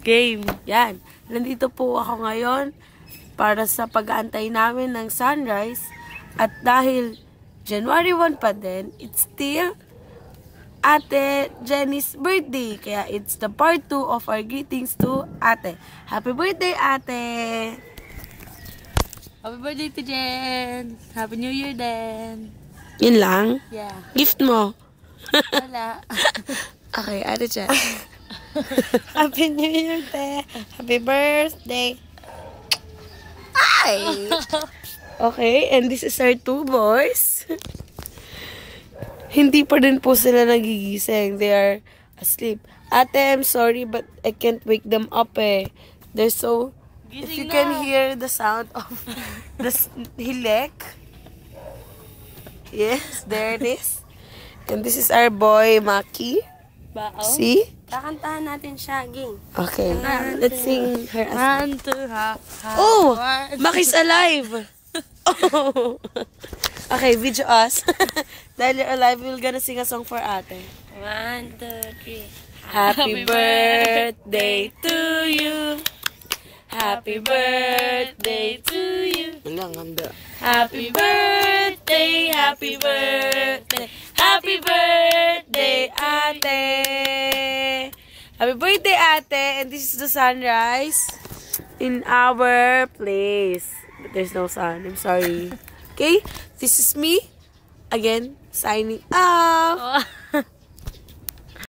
game. Yan. Nandito po ako ngayon para sa pag-aantay namin ng sunrise. At dahil January 1 pa din, it's still Ate Jenny's birthday. Kaya it's the part 2 of our greetings to Ate. Happy birthday, Ate! Happy birthday to Jen! Happy New Year din! Yun lang? Yeah. Gift mo? Wala. Okay, Ate Jen. Happy New Year, te! Happy birthday! Ay! Okay, and this is our 2 boys. Hindi pa rin po sila nagigising. They are asleep. Ate, I'm sorry, but I can't wake them up eh. They're so... If you can hear the sound of the hilek. Yes, there it is. And this is our boy, Maki. See? Kakantahan natin siya, ging. Okay, let's sing her a song. 1, 2, ha. Oh! Maki's alive! Oh! Okay, video us. Dahil you're alive, we're gonna sing a song for ate. 1, 2, 3. Happy birthday to you. Happy birthday to you. Happy birthday, happy birthday, happy birthday, ate. Happy birthday, ate. And this is the sunrise in our place. But there's no sun. I'm sorry. Okay? This is me. Again, signing off.